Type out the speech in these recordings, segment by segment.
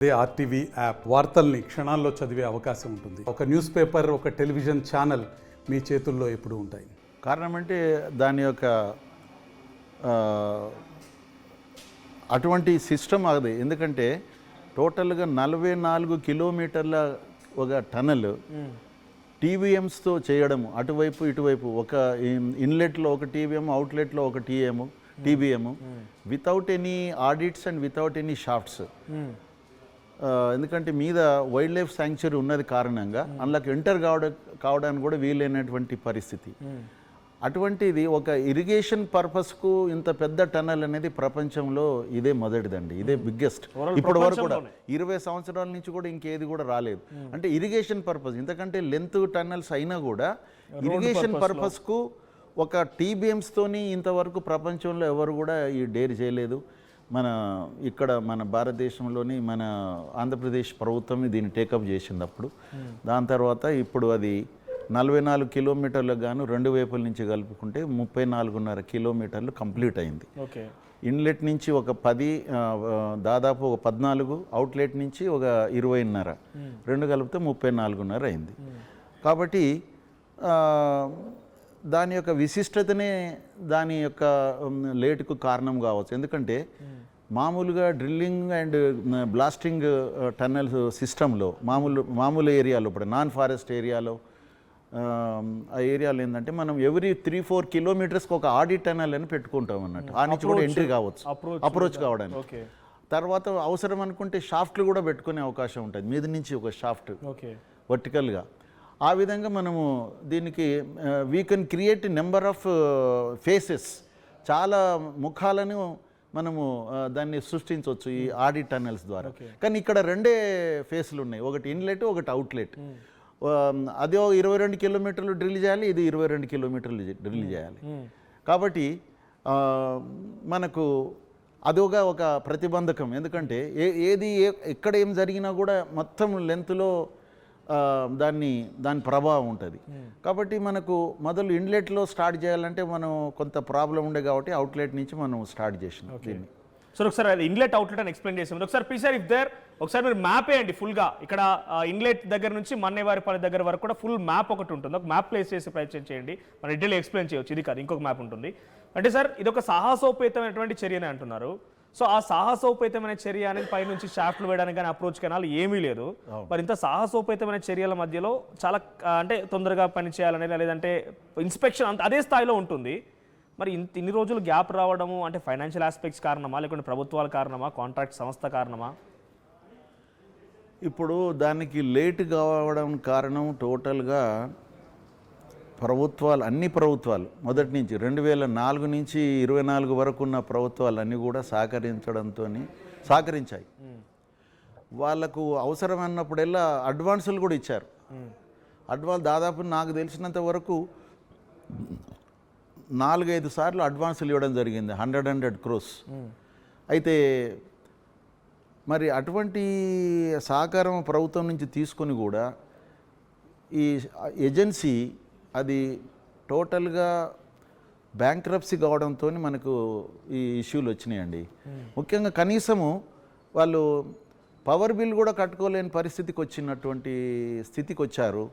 అదే RTV app వార్తల్ని క్షణాల్లో చదివే అవకాశం ఉంటుంది. ఒక న్యూస్ పేపర్, ఒక టెలివిజన్ ఛానల్ మీ చేతుల్లో ఎప్పుడూ ఉంటాయి. కారణం అంటే దాని యొక్క అటువంటి సిస్టమ్ అది. ఎందుకంటే టోటల్గా 44 కిలోమీటర్ల ఒక టనల్ టీవీఎంస్తో చేయడము, అటువైపు ఇటువైపు ఒక ఇన్లెట్లో ఒక టీవీఎం, అవుట్లెట్లో ఒక TBM without any audits and without any shafts. ఎందుకంటే మీద వైల్డ్ లైఫ్ శాంక్చురీ ఉన్నది కారణంగా అందులోకి ఎంటర్ కావడానికి కూడా వీలైనటువంటి పరిస్థితి. అటువంటిది ఒక ఇరిగేషన్ పర్పస్కు ఇంత పెద్ద టనల్ అనేది ప్రపంచంలో ఇదే మొదటిదండి, ఇదే బిగ్గెస్ట్. ఇప్పటి వరకు కూడా 20 సంవత్సరాల నుంచి కూడా ఇంకేది కూడా రాలేదు. అంటే ఇరిగేషన్ పర్పస్, ఇంతకంటే లెంత్ టన్నల్స్ అయినా కూడా ఇరిగేషన్ పర్పస్కు ఒక టీబీఎంస్తోని ఇంతవరకు ప్రపంచంలో ఎవరు కూడా ఈ డేర్ చేయలేదు. ఇక్కడ మన భారతదేశంలోని మన ఆంధ్రప్రదేశ్ ప్రభుత్వం దీన్ని టేకప్ చేసింది అప్పుడు. దాని తర్వాత ఇప్పుడు అది 44 కిలోమీటర్లకు గాను 2 వైపుల నుంచి కలుపుకుంటే 34.5 కిలోమీటర్లు కంప్లీట్ అయింది. ఇన్లెట్ నుంచి ఒక 10, దాదాపు ఒక 14, అవుట్లెట్ నుంచి ఒక 20.5, 2 కలిపితే 34.5 అయింది. కాబట్టి దాని యొక్క విశిష్టతనే దాని యొక్క లేటుకు కారణం కావచ్చు. ఎందుకంటే మామూలుగా డ్రిల్లింగ్ అండ్ బ్లాస్టింగ్ టన్నల్ సిస్టంలో మామూలు ఏరియాలో, ఇప్పుడు నాన్ ఫారెస్ట్ ఏరియాలో, ఆ ఏరియాలో ఏంటంటే మనం ఎవ్రీ 3-4 కిలోమీటర్స్కి ఒక ఆడిట్ టన్నల్ అని పెట్టుకుంటాం అన్నట్టు. ఆ నుంచి కూడా ఎంట్రీ కావచ్చు, అప్రోచ్ కావడానికి. తర్వాత అవసరం అనుకుంటే షాఫ్ట్లు కూడా పెట్టుకునే అవకాశం ఉంటుంది, మీద నుంచి ఒక షాఫ్ట్ వర్టికల్గా. ఆ విధంగా మనము దీనికి we can create number of faces, చాలా ముఖాలను మనము దాన్ని సృష్టించవచ్చు ఈ ఆడిట్ టన్నల్స్ ద్వారా. కానీ ఇక్కడ 2 ఫేస్లు ఉన్నాయి, ఒకటి ఇన్లెట్, ఒకటి అవుట్లెట్. అదే 22 కిలోమీటర్లు డ్రిల్ చేయాలి, ఇది 22 కిలోమీటర్లు డ్రిల్ చేయాలి. కాబట్టి మనకు అదొక ఒక ప్రతిబంధకం. ఎందుకంటే ఎక్కడ ఏం జరిగినా కూడా మొత్తం లెంత్లో దాని ప్రభావం ఉంటుంది. కాబట్టి మనకు మొదలు ఇన్లెట్లో స్టార్ట్ చేయాలంటే మనం కొంత ప్రాబ్లం ఉండే కాబట్టి అవుట్లెట్ నుంచి మనం స్టార్ట్ చేసినాం దీన్ని. సార్ ఒకసారి అది ఇన్లెట్ అవుట్లెట్ అని ఎక్స్ప్లెయిన్ చేసాం. ఒకసారి ప్లీజ్ సార్, ఇఫ్ దేర్ ఒకసారి మీరు మ్యాప్ వేయండి ఫుల్గా. ఇక్కడ ఇన్లెట్ దగ్గర నుంచి మన్నేవారిపల్లి దగ్గర వరకు కూడా ఫుల్ మ్యాప్ ఒకటి ఉంటుంది. ఒక మ్యాప్ ప్లేస్ చేసి ప్రయత్నం చేయండి, మన డీటెయిల్ ఎక్స్ప్లెయిన్ చేయవచ్చు. ఇది కాదు, ఇంకొక మ్యాప్ ఉంటుంది. అంటే సార్ ఇది ఒక సాహసోపేతమైనటువంటి చర్యనే అంటున్నారు. సో ఆ సాహసోపేతమైన చర్య అనేది పైనుంచి షాఫ్ట్లు వేయడానికి కానీ అప్రోచ్ కెనాల్ ఏమీ లేదు. మరి ఇంత సాహసోపేతమైన చర్యల మధ్యలో చాలా అంటే తొందరగా పని చేయాలనేది, లేదంటే ఇన్స్పెక్షన్ అదే స్థాయిలో ఉంటుంది. మరి ఇన్ని రోజులు గ్యాప్ రావడము అంటే ఫైనాన్షియల్ ఆస్పెక్ట్స్ కారణమా, లేకుంటే ప్రభుత్వాల కారణమా, కాంట్రాక్ట్ సంస్థ కారణమా? ఇప్పుడు దానికి లేట్ కావడం కారణం టోటల్గా అన్ని ప్రభుత్వాలు మొదటి నుంచి 2004 నుంచి 24 వరకు ఉన్న ప్రభుత్వాలు అన్నీ కూడా సహకరించాయి. వాళ్ళకు అవసరం అన్నప్పుడల్లా అడ్వాన్సులు కూడా ఇచ్చారు. దాదాపు నాకు తెలిసినంత వరకు 4-5 సార్లు అడ్వాన్సులు ఇవ్వడం జరిగింది, 100 crores. అయితే మరి అటువంటి సహకారం ప్రభుత్వం నుంచి తీసుకొని కూడా ఈ ఏజెన్సీ అది టోటల్గా బ్యాంక్రప్సీ కావడంతో మనకు ఈ ఇష్యూలు వచ్చినాయండి. ముఖ్యంగా కనీసము వాళ్ళు పవర్ బిల్ కూడా కట్టుకోలేని పరిస్థితికి స్థితికి వచ్చారు.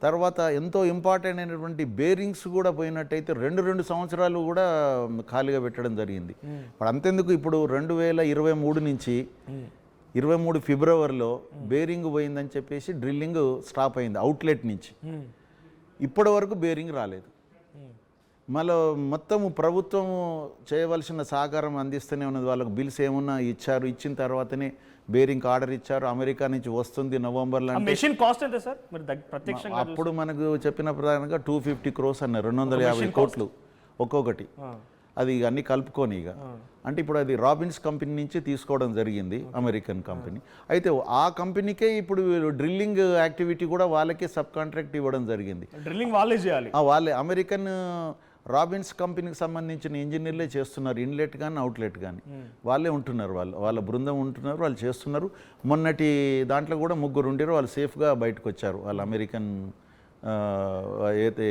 తర్వాత ఎంతో ఇంపార్టెంట్ అయినటువంటి బేరింగ్స్ కూడా పోయినట్టయితే 2 సంవత్సరాలు కూడా ఖాళీగా పెట్టడం జరిగింది. ఇప్పుడు అంతెందుకు, ఇప్పుడు 2023 నుంచి 23 ఫిబ్రవరిలో బేరింగ్ పోయిందని చెప్పేసి డ్రిల్లింగ్ స్టాప్ అయింది అవుట్లెట్ నుంచి. ఇప్పటి వరకు బేరింగ్ రాలేదు. మళ్ళీ మొత్తము ప్రభుత్వం చేయవలసిన సహకారం అందిస్తూనే ఉన్నది. వాళ్ళకు బిల్స్ ఏమన్నా ఇచ్చిన తర్వాతనే బేరింగ్ ఆర్డర్ ఇచ్చారు. అమెరికా నుంచి వస్తుంది నవంబర్లో. మెషిన్ కాస్ట్ ఎంత సార్ ప్రత్యక్షంగా? అప్పుడు మనకు చెప్పిన ప్రకారంగా 250 crores అన్నారు, 250 కోట్లు ఒక్కొక్కటి. అది అన్నీ కలుపుకొని ఇక అంటే ఇప్పుడు అది రాబిన్స్ కంపెనీ నుంచి తీసుకోవడం జరిగింది, అమెరికన్ కంపెనీ. అయితే ఆ కంపెనీకే ఇప్పుడు డ్రిల్లింగ్ యాక్టివిటీ కూడా వాళ్ళకే సబ్ కాంట్రాక్ట్ ఇవ్వడం జరిగింది. డ్రిల్లింగ్ వాళ్ళే చేయాలి. వాళ్ళే అమెరికన్ రాబిన్స్ కంపెనీకి సంబంధించిన ఇంజనీర్లే చేస్తున్నారు, ఇన్లెట్ కానీ అవుట్లెట్ కానీ వాళ్ళే ఉంటున్నారు. వాళ్ళ బృందం ఉంటున్నారు, వాళ్ళు చేస్తున్నారు. మొన్నటి దాంట్లో కూడా 3 ఉండారు, వాళ్ళు సేఫ్గా బయటకు వచ్చారు. వాళ్ళు అమెరికన్ అయితే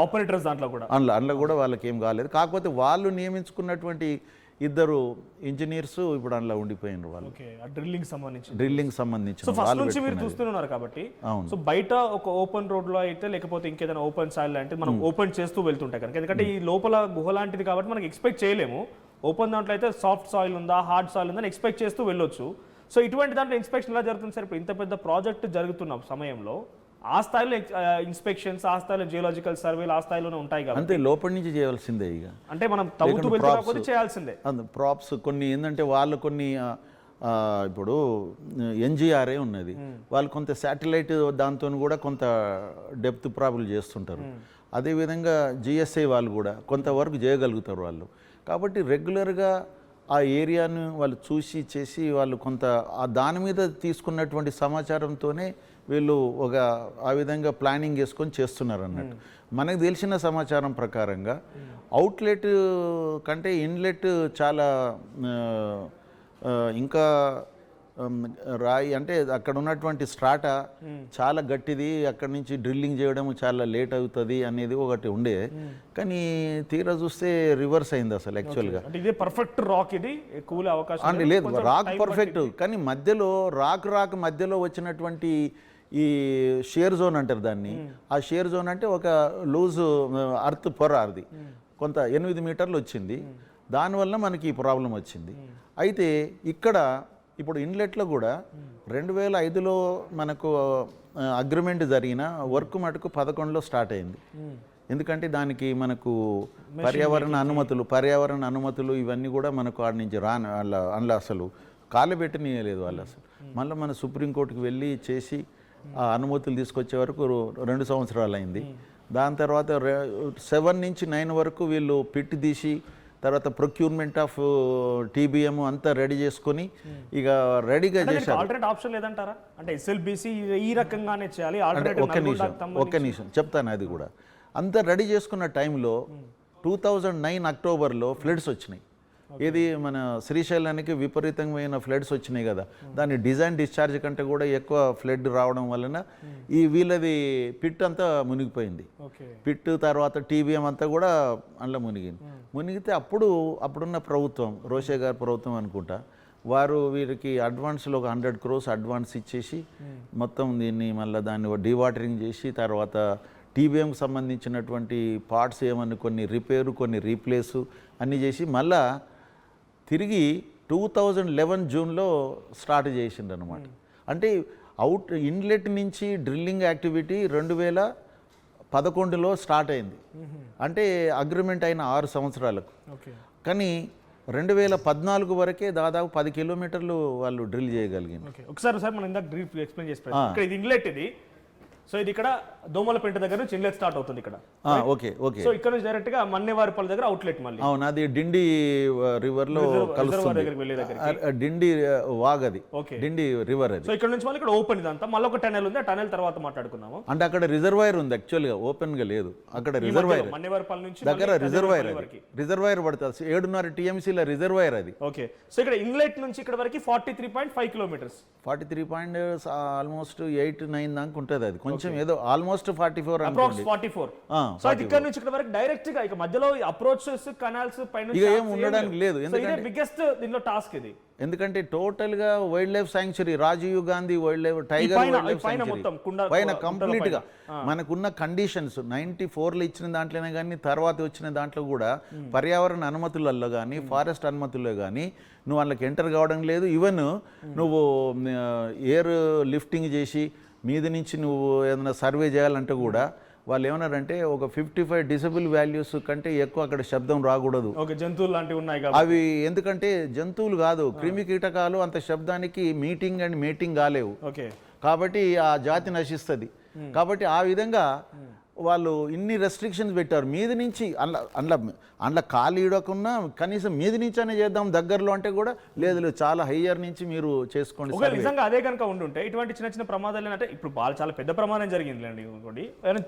ఆపరేటర్స్ దాంట్లో కూడా అందులో కూడా వాళ్ళకి ఏం కాలేదు. కాకపోతే వాళ్ళు నియమించుకున్నటువంటి 2 ఇంజనీర్స్ ఇప్పుడు అందులో ఉండిపోయినారు వాళ్ళు, ఓకే ఆ డ్రిల్లింగ్ సంబంధించి. డ్రిల్లింగ్ సో సంబంధించిన ఫస్ట్ వాళ్ళు నుంచి మీరు పెట్టుకున్నది. చూస్తున్నారు కాబట్టి అవును. సో బయట ఒక ఓపెన్ రోడ్ లో అయితే లేకపోతే ఇంకేదైనా ఓపెన్ సాయిల్ అంటే మనం ఓపెన్ చేస్తూ వెళ్తుంటాయి కనుక, ఎందుకంటే ఈ లోపల గుహ లాంటిది కాబట్టి మనకి ఎక్స్పెక్ట్ చేయలేము. ఓపెన్ దాంట్లో అయితే సాఫ్ట్ సాయిల్ ఉందా హార్డ్ సాయిల్ ఉందని ఎక్స్పెక్ట్ చేస్తూ వెళ్ళొచ్చు. సో ఇటువంటి దాంట్లో ఇన్స్పెక్షన్ ఎలా జరుగుతుంది సార్? ఇప్పుడు ఇంత పెద్ద ప్రాజెక్ట్ జరుగుతున్న సమయంలో ఆ స్థాయిలో ఇన్స్పెక్షన్స్, ఆ స్థాయిలో జియోలాజికల్ సర్వేలు ఆ స్థాయిలోనే ఉంటాయి కాబట్టి అంతే లోపలి నుంచి చేయాల్సిందే ఇక. అంటే మనం తవ్వుతూ వెళ్తున్నప్పుడు చేయాల్సిందే. ప్రాప్స్ కొన్ని ఏంటంటే వాళ్ళు కొన్ని ఇప్పుడు ఎన్జిఆర్ఏ ఉన్నది, వాళ్ళు కొంత శాటిలైట్ దాంతో కూడా కొంత డెప్త్ ప్రాబ్లం చేస్తుంటారు. అదేవిధంగా జిఎస్ఐ వాళ్ళు కూడా కొంతవరకు చేయగలుగుతారు వాళ్ళు. కాబట్టి రెగ్యులర్గా ఆ ఏరియాను వాళ్ళు చూసి చేసి వాళ్ళు కొంత దాని మీద తీసుకున్నటువంటి సమాచారంతోనే వీళ్ళు ఒక ఆ విధంగా ప్లానింగ్ చేసుకొని చేస్తున్నారు అన్నట్టు. మనకు తెలిసిన సమాచారం ప్రకారంగా అవుట్లెట్ కంటే ఇన్లెట్ చాలా ఇంకా రాయి అంటే అక్కడ ఉన్నటువంటి స్ట్రాటా చాలా గట్టిది, అక్కడ నుంచి డ్రిల్లింగ్ చేయడం చాలా లేట్ అవుతుంది అనేది ఒకటి ఉండే. కానీ తీరా చూస్తే రివర్స్ అయింది అసలు యాక్చువల్గా. అంటే ఇదే పర్ఫెక్ట్ రాక్, ఇది కూలే అవకాశం లేదు, రాక్ పర్ఫెక్ట్, కానీ మధ్యలో రాక్ మధ్యలో వచ్చినటువంటి ఈ షేర్ జోన్ అంటారు దాన్ని. ఆ షేర్ జోన్ అంటే ఒక లూజ్ అర్త్ పొర, అది కొంత 8 మీటర్లు వచ్చింది. దానివల్ల మనకి ఈ ప్రాబ్లం వచ్చింది. అయితే ఇక్కడ ఇప్పుడు ఇన్లెట్లో కూడా 2005లో మనకు అగ్రిమెంట్ జరిగిన వర్క్ మటుకు 2011లో స్టార్ట్ అయింది. ఎందుకంటే దానికి మనకు పర్యావరణ అనుమతులు ఇవన్నీ కూడా మనకు ఆడ నుంచి అందులో అసలు కాలు పెట్టనీయలేదు వాళ్ళు అసలు. మళ్ళీ మన సుప్రీంకోర్టుకి వెళ్ళి చేసి ఆ అనుమతులు తీసుకొచ్చే వరకు 2 సంవత్సరాలు అయింది. దాని తర్వాత 7 నుంచి 9 వరకు వీళ్ళు పిట్ తీసి తర్వాత ప్రొక్యూర్మెంట్ ఆఫ్ టీబీఎం అంతా రెడీ చేసుకొని ఇక రెడీగా చేశారు. ఆల్టర్నేట్ ఆప్షన్ లేదంటారా? అంటే ఎస్ఎల్బిసి ఈ రకంగానే చేయాలి. ఒక్క నిమిషం చెప్తాను. అది కూడా అంతా రెడీ చేసుకున్న టైంలో 2009 అక్టోబర్లో ఫ్లడ్స్ వచ్చినాయి. ఇది మన శ్రీశైలానికి విపరీతమైన ఫ్లడ్స్ వచ్చినాయి కదా, దాని డిజైన్ డిశ్చార్జ్ కంటే కూడా ఎక్కువ ఫ్లడ్ రావడం వలన ఈ వీళ్ళది పిట్ అంతా మునిగిపోయింది. పిట్ తర్వాత టీబీఎం అంతా కూడా అందులో మునిగితే అప్పుడున్న ప్రభుత్వం, రోషే గారి ప్రభుత్వం అనుకుంటా, వారు వీరికి అడ్వాన్స్లో ఒక 100 crores అడ్వాన్స్ ఇచ్చేసి మొత్తం దీన్ని మళ్ళీ దాన్ని డీవాటరింగ్ చేసి తర్వాత టీబీఎంకి సంబంధించినటువంటి పార్ట్స్ ఏమన్నా కొన్ని రిపేరు కొన్ని రీప్లేసు అన్నీ చేసి మళ్ళా తిరిగి 2011 జూన్లో స్టార్ట్ చేసిండు అనమాట. అంటే ఇన్లెట్ నుంచి డ్రిల్లింగ్ యాక్టివిటీ 2011లో స్టార్ట్ అయింది. అంటే అగ్రిమెంట్ అయిన 6 సంవత్సరాలకు. కానీ 2014 వరకే దాదాపు 10 కిలోమీటర్లు వాళ్ళు డ్రిల్ చేయగలిగింది. ఒకసారి మనం ఇందాక బ్రీఫ్ ఎక్స్ప్లెయిన్ చేసి ఇక్కడ ఇది ఇన్లెట్, ఇది సో ఇది ఇక్కడ దోమలపేట దగ్గర నుంచి ఇన్లెట్ స్టార్ట్ అవుతుంది ఇక్కడ. ఓకే. సో ఇక్కడ నుంచి డైరెక్ట్ గా మన్నెవారిపల్లి దగ్గర అవుట్లెట్ మళ్ళీ. అవును, అది డిండి రివర్ లో కలుస్తుంది. డిండి వాగ్, అది డిండి రివర్. అది సో ఇక్కడ నుంచి మళ్ళీ ఇక్కడ ఓపెన్ ఇదంతా మళ్ళీ ఒక టనెల్ ఉంది. ఆ టనెల్ తర్వాత మాట్లాడుకుందాము. అంటే అక్కడ రిజర్వాయర్ ఉంది, యాక్చువల్ గా ఓపెన్ గా లేదు. అక్కడ రిజర్వాయర్ మన్నెవారిపల్లి నుంచి దగ్గర రిజర్వాయర్ పడుతుంది. 7.5 TMCల రిజర్వాయర్ అది. ఓకే. సో ఇక్కడ ఇన్లెట్ నుంచి ఇక్కడ వరకు 43.5 కిలోమీటర్స్. 43 ఆల్మోస్ట్ 8-9 దాకా ఉంటుంది. అది కొంచెం ఏదో ఆల్మోస్ట్ 44 అనుకోండి. 44. సో ఇక్కడ నుంచి ఇక్కడ వరకు డైరెక్ట్ గా ఇక మధ్యలో అప్రోచెస్ కెనాల్స్ పైన ఇక ఏం ఉండడానికి లేదు. ఎందుకంటే బిగ్గెస్ట్ దీనిలో టాస్క్ ఇది. ఎందుకంటే టోటల్ గా wildlife sanctuary, Rajiv Gandhi wildlife tiger wildlife sanctuary పైన కంప్లీట్ గా మనకున్న కండిషన్స్ 94లో ఇచ్చిన దాంట్లోనే కానీ తర్వాత వచ్చిన దాంట్లో కూడా పర్యావరణ అనుమతులలో కానీ ఫారెస్ట్ అనుమతుల్లో కానీ నువ్వు వాళ్ళకి ఎంటర్ కావడం లేదు. ఈవెన్ నువ్వు ఎయిర్ లిఫ్టింగ్ చేసి మీద నుంచి నువ్వు ఏదైనా సర్వే చేయాలంటే కూడా వాళ్ళు ఏమన్నారంటే ఒక 55 డెసిబెల్ వాల్యూస్ కంటే ఎక్కువ అక్కడ శబ్దం రాకూడదు. జంతువులు లాంటివి ఉన్నాయి అవి, ఎందుకంటే జంతువులు కాదు క్రిమి కీటకాలు అంత శబ్దానికి మీటింగ్ అండ్ మేటింగ్ కాలేవు. కాబట్టి ఆ జాతి నశిస్తుంది. కాబట్టి ఆ విధంగా వాళ్ళు ఇన్ని రెస్ట్రిక్షన్స్ పెట్టారు. మీద నుంచి అందులో కాలు ఈడకున్నా కనీసం మీద నుంచి అనే చేద్దాం దగ్గరలో అంటే కూడా లేదు, చాలా హయ్యర్ నుంచి మీరు చేసుకోండి. నిజంగా అదే కనుక ఉండుంటే ఇటువంటి చిన్న చిన్న ప్రమాదాలు అంటే ఇప్పుడు చాలా పెద్ద ప్రమాదం జరిగింది అండి. ఇంకోటి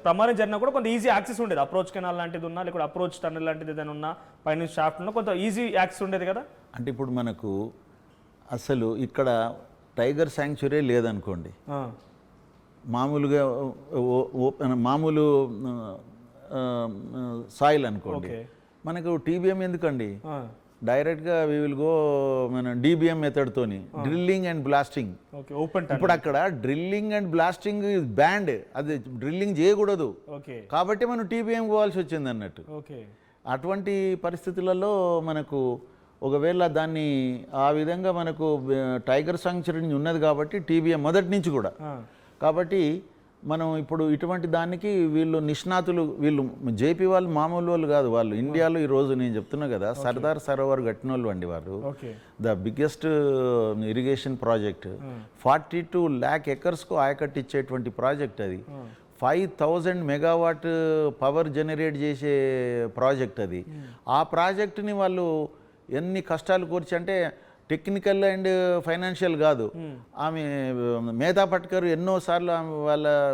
ప్రమాదం జరిగినా కూడా కొంత ఈజీ యాక్సెస్ ఉండేది. అప్రోచ్ కెనాల్ లాంటిది ఉన్నా లేకపోతే అప్రోచ్ టన్నెల్ లాంటిది ఏదైనా ఉన్నా పైన షాఫ్ట్ ఉన్నా కొంత ఈజీ యాక్సెస్ ఉండేది కదా. అంటే ఇప్పుడు మనకు అసలు ఇక్కడ టైగర్ శాంక్చురీ లేదనుకోండి, మామూలుగా మామూలు సాయిల్ అనుకోండి, మనకు టీబీఎం ఎందుకండి? డైరెక్ట్గా వీ విల్ గో మన DBM మెథడ్తోని drilling and blasting. Okay, open tunnel. ఇప్పుడు అక్కడ డ్రిల్లింగ్ అండ్ బ్లాస్టింగ్ బ్యాండ్, అది డ్రిల్లింగ్ చేయకూడదు ఓకే కాబట్టి మనం TBM పోవాల్సి వచ్చింది అన్నట్టు. ఓకే అటువంటి పరిస్థితులలో మనకు ఒకవేళ దాన్ని ఆ విధంగా మనకు టైగర్ సాంక్చురీ ఉన్నది కాబట్టి TBM మొదటి నుంచి కూడా. కాబట్టి మనం ఇప్పుడు ఇటువంటి దానికి వీళ్ళు నిష్ణాతులు, వీళ్ళు జేపీ వాళ్ళు మామూలు వాళ్ళు కాదు, వాళ్ళు ఇండియాలో ఈరోజు నేను చెప్తున్నా కదా సర్దార్ సరోవర్ కట్టినోళ్ళు అండి వాళ్ళు. Okay the biggest irrigation project 42 lakh ఎకర్స్కు ఆయకట్టు ఇచ్చేటువంటి ప్రాజెక్ట్ అది. 5000 మెగావాట్ పవర్ జనరేట్ చేసే ప్రాజెక్ట్ అది. ఆ ప్రాజెక్టుని వాళ్ళు ఎన్ని కష్టాలు కూర్చి అంటే టెక్నికల్ అండ్ ఫైనాన్షియల్ కాదు, ఆమె మేధా పట్కర్ ఎన్నోసార్లు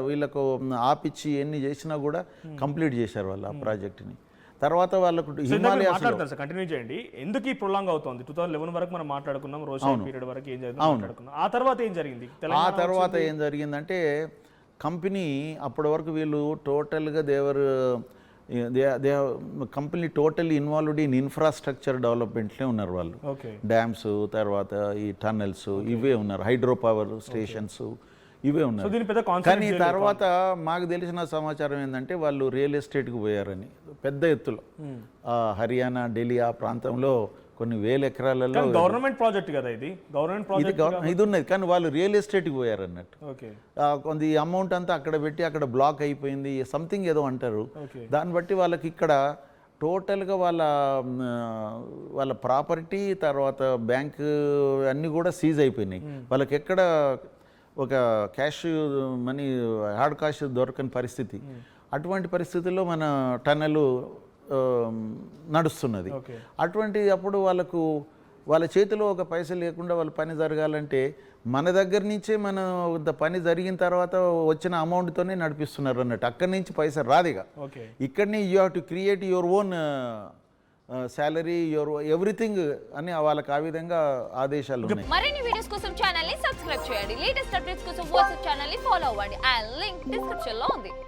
వీళ్ళకు ఆపిచ్చి ఎన్ని చేసినా కూడా కంప్లీట్ చేశారు వాళ్ళు ఆ ప్రాజెక్ట్ని. తర్వాత వాళ్ళకు హిమాలయాస్ కంటిన్యూ చేయండి. ఎందుకు ఈ ప్రొలాంగ్ అవుతుంది? 2011 వరకు మనం మాట్లాడుకున్నాం, రోషన్ పీరియడ్ వరకు ఏం జరిగింది మాట్లాడుకున్నాం. ఆ తర్వాత ఏం జరిగింది? ఆ తర్వాత ఏం జరిగిందంటే కంపెనీ అప్పటి వరకు వీళ్ళు టోటల్గా the company totally involved in infrastructure డెవలప్మెంట్లే ఉన్నారు వాళ్ళు. డ్యామ్స్, తర్వాత ఈ టన్నెల్స్ ఇవే ఉన్నారు, హైడ్రో పవర్ స్టేషన్స్ ఇవే ఉన్నారు. కానీ తర్వాత మాకు తెలిసిన సమాచారం ఏంటంటే వాళ్ళు రియల్ ఎస్టేట్కి పోయారని పెద్ద ఎత్తులో. హర్యానా, ఢిల్లీ ఆ ప్రాంతంలో కొన్ని వేల ఎకరాలలో గవర్నమెంట్ ప్రాజెక్ట్ కదా ఇది, గవర్నమెంట్ ప్రాజెక్ట్ ఇది ఉన్నది, కానీ వాళ్ళు రియల్ ఎస్టేట్కి పోయారు అన్నట్టు. కొంత అమౌంట్ అంతా అక్కడ పెట్టి అక్కడ బ్లాక్ అయిపోయింది సంథింగ్ ఏదో అంటారు. దాన్ని బట్టి వాళ్ళకి ఇక్కడ టోటల్గా వాళ్ళ ప్రాపర్టీ, తర్వాత బ్యాంక్ అన్నీ కూడా సీజ్ అయిపోయినాయి. వాళ్ళకి ఎక్కడ ఒక క్యాష్ మనీ హార్డ్ క్యాష్ దొరకని పరిస్థితి. అటువంటి పరిస్థితుల్లో మన టన్నెల్ నడుస్తున్నది. అటువంటి అప్పుడు వాళ్ళ చేతిలో ఒక పైసలు లేకుండా వాళ్ళ పని జరగాలంటే మన దగ్గర నుంచే మన పని జరిగిన తర్వాత వచ్చిన అమౌంట్తోనే నడిపిస్తున్నారు అన్నట్టు. అక్కడి నుంచి పైసలు రాదిగా. ఇక్కడనే you have to create your own salary, your everything అని వాళ్ళకి ఆ విధంగా ఆదేశాలు ఉన్నాయి. మరిన్ని వీడియోస్ కోసం ఛానల్ ని సబ్స్క్రైబ్ చేయండి. లేటెస్ట్ అప్డేట్స్ కోసం వాట్సాప్ ఛానల్ ని ఫాలో అవ్వండి. ఆ లింక్ డిస్క్రిప్షన్ లో ఉంది.